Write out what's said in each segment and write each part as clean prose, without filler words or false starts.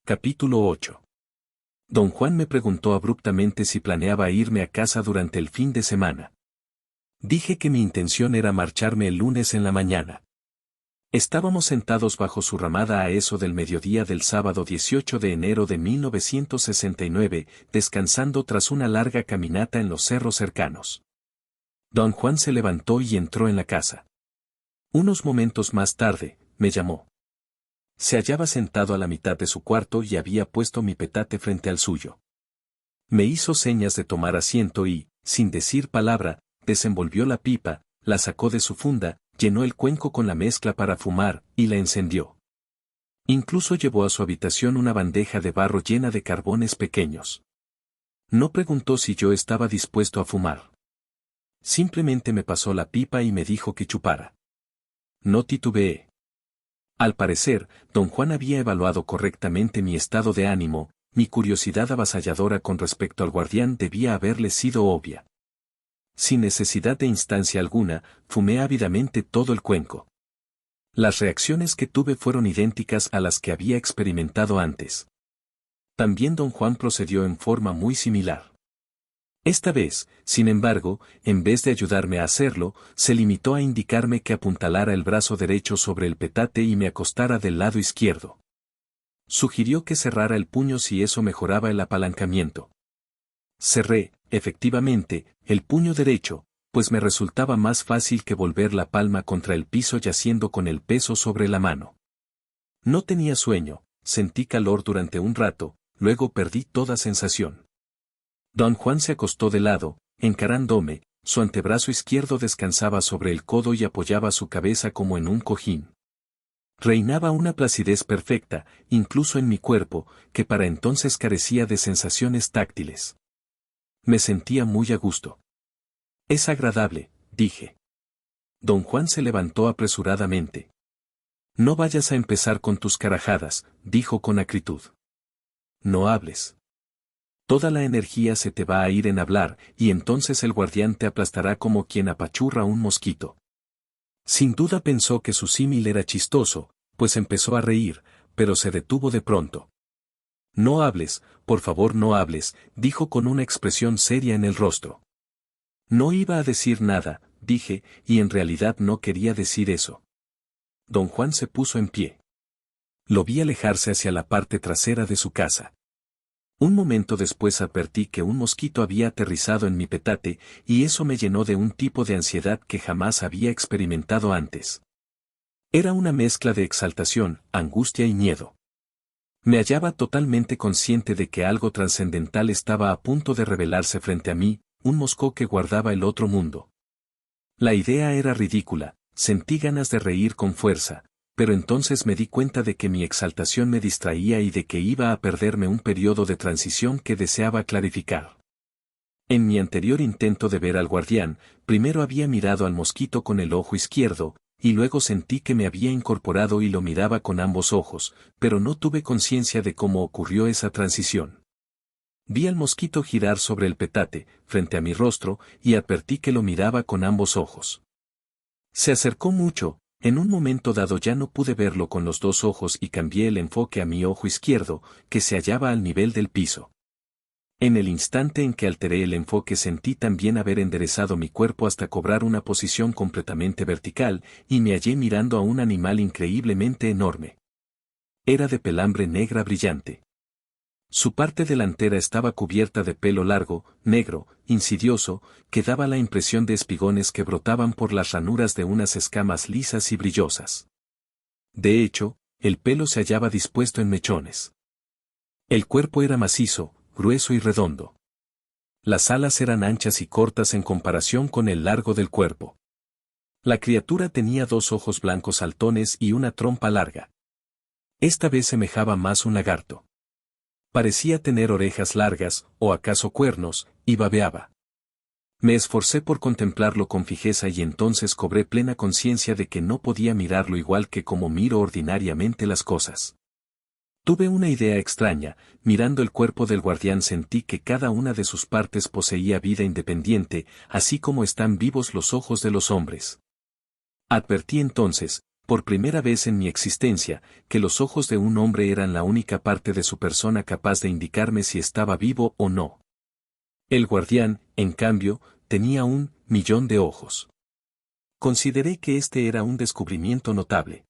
Capítulo 8. Don Juan me preguntó abruptamente si planeaba irme a casa durante el fin de semana. Dije que mi intención era marcharme el lunes en la mañana. Estábamos sentados bajo su ramada a eso del mediodía del sábado 18 de enero de 1969, descansando tras una larga caminata en los cerros cercanos. Don Juan se levantó y entró en la casa. Unos momentos más tarde, me llamó. Se hallaba sentado a la mitad de su cuarto y había puesto mi petate frente al suyo. Me hizo señas de tomar asiento y, sin decir palabra, desenvolvió la pipa, la sacó de su funda, llenó el cuenco con la mezcla para fumar, y la encendió. Incluso llevó a su habitación una bandeja de barro llena de carbones pequeños. No preguntó si yo estaba dispuesto a fumar. Simplemente me pasó la pipa y me dijo que chupara. No titubeé. Al parecer, don Juan había evaluado correctamente mi estado de ánimo, mi curiosidad avasalladora con respecto al guardián debía haberle sido obvia. Sin necesidad de instancia alguna, fumé ávidamente todo el cuenco. Las reacciones que tuve fueron idénticas a las que había experimentado antes. También don Juan procedió en forma muy similar. Esta vez, sin embargo, en vez de ayudarme a hacerlo, se limitó a indicarme que apuntalara el brazo derecho sobre el petate y me acostara del lado izquierdo. Sugirió que cerrara el puño si eso mejoraba el apalancamiento. Cerré, efectivamente, el puño derecho, pues me resultaba más fácil que volver la palma contra el piso yaciendo con el peso sobre la mano. No tenía sueño, sentí calor durante un rato, luego perdí toda sensación. Don Juan se acostó de lado, encarándome, su antebrazo izquierdo descansaba sobre el codo y apoyaba su cabeza como en un cojín. Reinaba una placidez perfecta, incluso en mi cuerpo, que para entonces carecía de sensaciones táctiles. Me sentía muy a gusto. Es agradable, dije. Don Juan se levantó apresuradamente. No vayas a empezar con tus carajadas, dijo con acritud. No hables. Toda la energía se te va a ir en hablar, y entonces el guardián te aplastará como quien apachurra un mosquito. Sin duda pensó que su símil era chistoso, pues empezó a reír, pero se detuvo de pronto. No hables, por favor no hables, dijo con una expresión seria en el rostro. No iba a decir nada, dije, y en realidad no quería decir eso. Don Juan se puso en pie. Lo vi alejarse hacia la parte trasera de su casa. Un momento después advertí que un mosquito había aterrizado en mi petate, y eso me llenó de un tipo de ansiedad que jamás había experimentado antes. Era una mezcla de exaltación, angustia y miedo. Me hallaba totalmente consciente de que algo trascendental estaba a punto de revelarse frente a mí, un mosco que guardaba el otro mundo. La idea era ridícula, sentí ganas de reír con fuerza, pero entonces me di cuenta de que mi exaltación me distraía y de que iba a perderme un periodo de transición que deseaba clarificar. En mi anterior intento de ver al guardián, primero había mirado al mosquito con el ojo izquierdo, y luego sentí que me había incorporado y lo miraba con ambos ojos, pero no tuve conciencia de cómo ocurrió esa transición. Vi al mosquito girar sobre el petate, frente a mi rostro, y advertí que lo miraba con ambos ojos. Se acercó mucho. En un momento dado ya no pude verlo con los dos ojos y cambié el enfoque a mi ojo izquierdo, que se hallaba al nivel del piso. En el instante en que alteré el enfoque sentí también haber enderezado mi cuerpo hasta cobrar una posición completamente vertical, y me hallé mirando a un animal increíblemente enorme. Era de pelambre negra brillante. Su parte delantera estaba cubierta de pelo largo, negro, insidioso, que daba la impresión de espigones que brotaban por las ranuras de unas escamas lisas y brillosas. De hecho, el pelo se hallaba dispuesto en mechones. El cuerpo era macizo, grueso y redondo. Las alas eran anchas y cortas en comparación con el largo del cuerpo. La criatura tenía dos ojos blancos saltones y una trompa larga. Esta vez semejaba más un lagarto. Parecía tener orejas largas, o acaso cuernos, y babeaba. Me esforcé por contemplarlo con fijeza y entonces cobré plena conciencia de que no podía mirarlo igual que como miro ordinariamente las cosas. Tuve una idea extraña, mirando el cuerpo del guardián sentí que cada una de sus partes poseía vida independiente, así como están vivos los ojos de los hombres. Advertí entonces, por primera vez en mi existencia, que los ojos de un hombre eran la única parte de su persona capaz de indicarme si estaba vivo o no. El guardián, en cambio, tenía 1.000.000 de ojos. Consideré que este era un descubrimiento notable.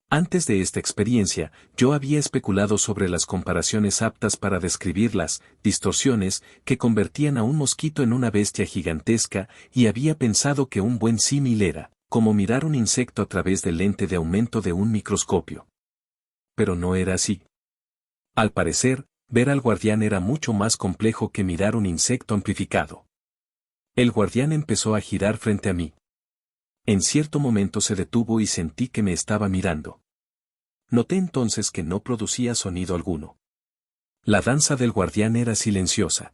Antes de esta experiencia, yo había especulado sobre las comparaciones aptas para describir las distorsiones que convertían a un mosquito en una bestia gigantesca y había pensado que un buen símil era como mirar un insecto a través del lente de aumento de un microscopio. Pero no era así. Al parecer, ver al guardián era mucho más complejo que mirar un insecto amplificado. El guardián empezó a girar frente a mí. En cierto momento se detuvo y sentí que me estaba mirando. Noté entonces que no producía sonido alguno. La danza del guardián era silenciosa.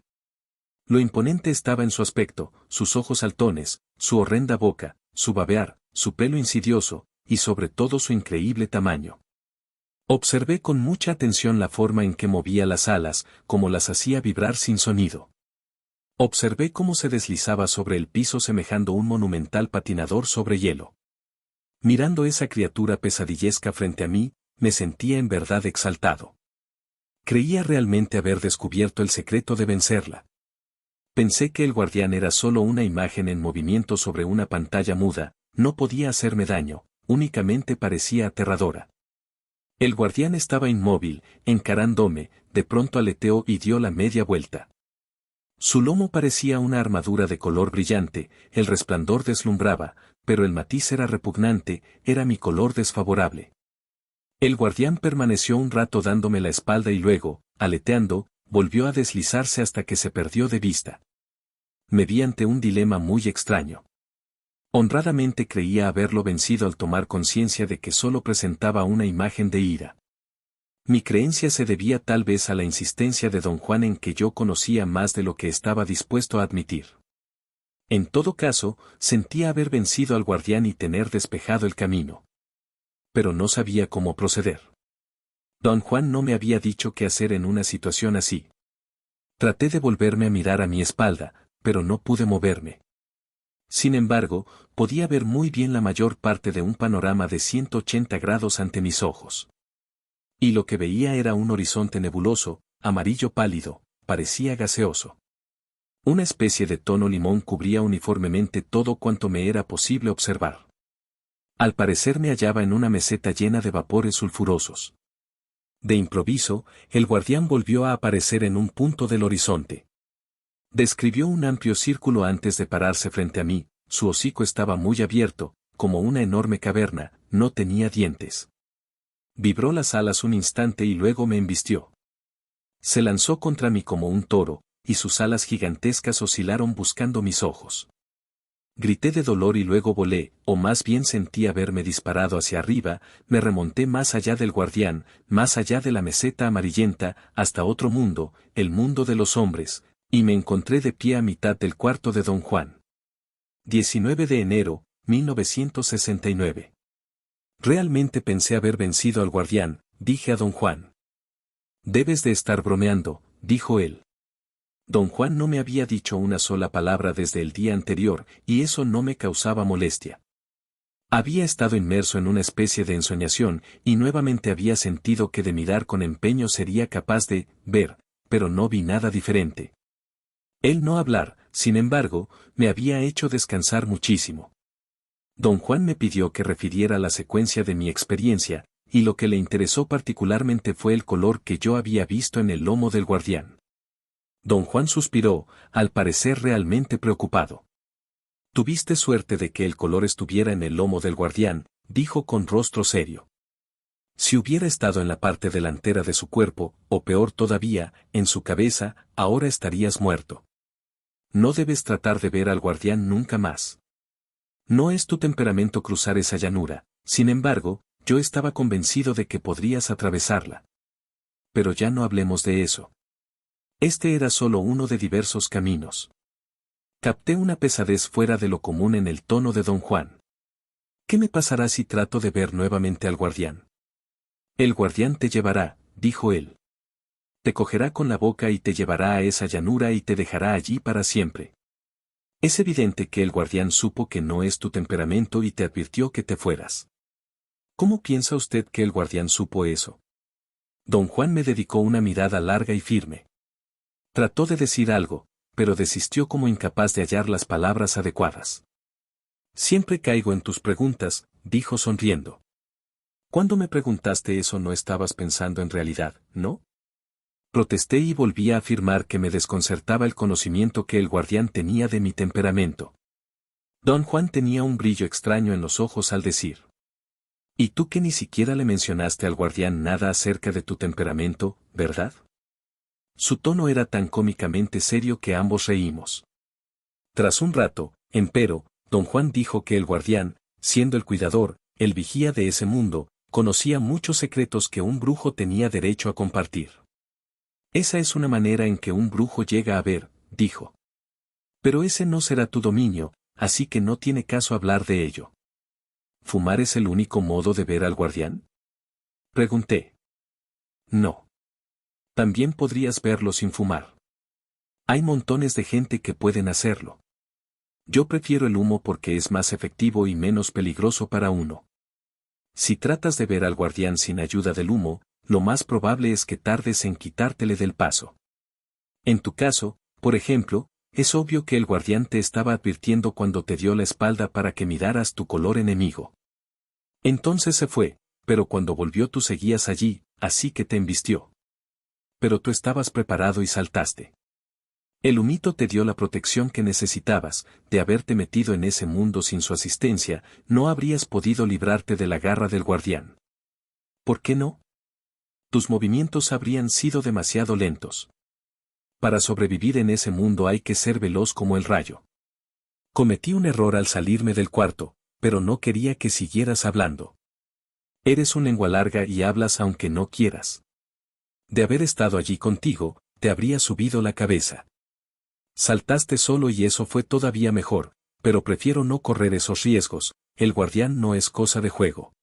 Lo imponente estaba en su aspecto, sus ojos saltones, su horrenda boca, su babear, su pelo insidioso, y sobre todo su increíble tamaño. Observé con mucha atención la forma en que movía las alas, cómo las hacía vibrar sin sonido. Observé cómo se deslizaba sobre el piso semejando un monumental patinador sobre hielo. Mirando esa criatura pesadillesca frente a mí, me sentía en verdad exaltado. Creía realmente haber descubierto el secreto de vencerla. Pensé que el guardián era solo una imagen en movimiento sobre una pantalla muda, no podía hacerme daño, únicamente parecía aterradora. El guardián estaba inmóvil, encarándome, de pronto aleteó y dio la media vuelta. Su lomo parecía una armadura de color brillante, el resplandor deslumbraba, pero el matiz era repugnante, era mi color desfavorable. El guardián permaneció un rato dándome la espalda y luego, aleteando, volvió a deslizarse hasta que se perdió de vista. Me vi ante un dilema muy extraño. Honradamente creía haberlo vencido al tomar conciencia de que solo presentaba una imagen de ira. Mi creencia se debía tal vez a la insistencia de don Juan en que yo conocía más de lo que estaba dispuesto a admitir. En todo caso, sentía haber vencido al guardián y tener despejado el camino. Pero no sabía cómo proceder. Don Juan no me había dicho qué hacer en una situación así. Traté de volverme a mirar a mi espalda, pero no pude moverme. Sin embargo, podía ver muy bien la mayor parte de un panorama de 180 grados ante mis ojos. Y lo que veía era un horizonte nebuloso, amarillo pálido, parecía gaseoso. Una especie de tono limón cubría uniformemente todo cuanto me era posible observar. Al parecer me hallaba en una meseta llena de vapores sulfurosos. De improviso, el guardián volvió a aparecer en un punto del horizonte. Describió un amplio círculo antes de pararse frente a mí, su hocico estaba muy abierto, como una enorme caverna, no tenía dientes. Vibró las alas un instante y luego me embistió. Se lanzó contra mí como un toro, y sus alas gigantescas oscilaron buscando mis ojos. Grité de dolor y luego volé, o más bien sentí haberme disparado hacia arriba, me remonté más allá del guardián, más allá de la meseta amarillenta, hasta otro mundo, el mundo de los hombres, y me encontré de pie a mitad del cuarto de don Juan. 19 de enero, 1969. Realmente pensé haber vencido al guardián, dije a don Juan. Debes de estar bromeando, dijo él. Don Juan no me había dicho una sola palabra desde el día anterior, y eso no me causaba molestia. Había estado inmerso en una especie de ensoñación, y nuevamente había sentido que de mirar con empeño sería capaz de ver, pero no vi nada diferente. El no hablar, sin embargo, me había hecho descansar muchísimo. Don Juan me pidió que refiriera la secuencia de mi experiencia, y lo que le interesó particularmente fue el color que yo había visto en el lomo del guardián. Don Juan suspiró, al parecer realmente preocupado. Tuviste suerte de que el color estuviera en el lomo del guardián, dijo con rostro serio. Si hubiera estado en la parte delantera de su cuerpo, o peor todavía, en su cabeza, ahora estarías muerto. No debes tratar de ver al guardián nunca más. No es tu temperamento cruzar esa llanura, sin embargo, yo estaba convencido de que podrías atravesarla. Pero ya no hablemos de eso. Este era solo uno de diversos caminos. Capté una pesadez fuera de lo común en el tono de don Juan. ¿Qué me pasará si trato de ver nuevamente al guardián? El guardián te llevará, dijo él. Te cogerá con la boca y te llevará a esa llanura y te dejará allí para siempre. Es evidente que el guardián supo que no es tu temperamento y te advirtió que te fueras. ¿Cómo piensa usted que el guardián supo eso? Don Juan me dedicó una mirada larga y firme. Trató de decir algo, pero desistió como incapaz de hallar las palabras adecuadas. Siempre caigo en tus preguntas, dijo sonriendo. Cuando me preguntaste eso no estabas pensando en realidad, ¿no? Protesté y volví a afirmar que me desconcertaba el conocimiento que el guardián tenía de mi temperamento. Don Juan tenía un brillo extraño en los ojos al decir. ¿Y tú que ni siquiera le mencionaste al guardián nada acerca de tu temperamento, verdad? Su tono era tan cómicamente serio que ambos reímos. Tras un rato, empero, don Juan dijo que el guardián, siendo el cuidador, el vigía de ese mundo, conocía muchos secretos que un brujo tenía derecho a compartir. Esa es una manera en que un brujo llega a ver, dijo. Pero ese no será tu dominio, así que no tiene caso hablar de ello. ¿Fumar es el único modo de ver al guardián? Pregunté. No. También podrías verlo sin fumar. Hay montones de gente que pueden hacerlo. Yo prefiero el humo porque es más efectivo y menos peligroso para uno. Si tratas de ver al guardián sin ayuda del humo, lo más probable es que tardes en quitártele del paso. En tu caso, por ejemplo, es obvio que el guardián te estaba advirtiendo cuando te dio la espalda para que miraras tu color enemigo. Entonces se fue, pero cuando volvió tú seguías allí, así que te embistió. Pero tú estabas preparado y saltaste. El humito te dio la protección que necesitabas, de haberte metido en ese mundo sin su asistencia, no habrías podido librarte de la garra del guardián. ¿Por qué no? Tus movimientos habrían sido demasiado lentos. Para sobrevivir en ese mundo hay que ser veloz como el rayo. Cometí un error al salirme del cuarto, pero no quería que siguieras hablando. Eres un lengua larga y hablas aunque no quieras. De haber estado allí contigo, te habría subido la cabeza. Saltaste solo y eso fue todavía mejor, pero prefiero no correr esos riesgos, el guardián no es cosa de juego.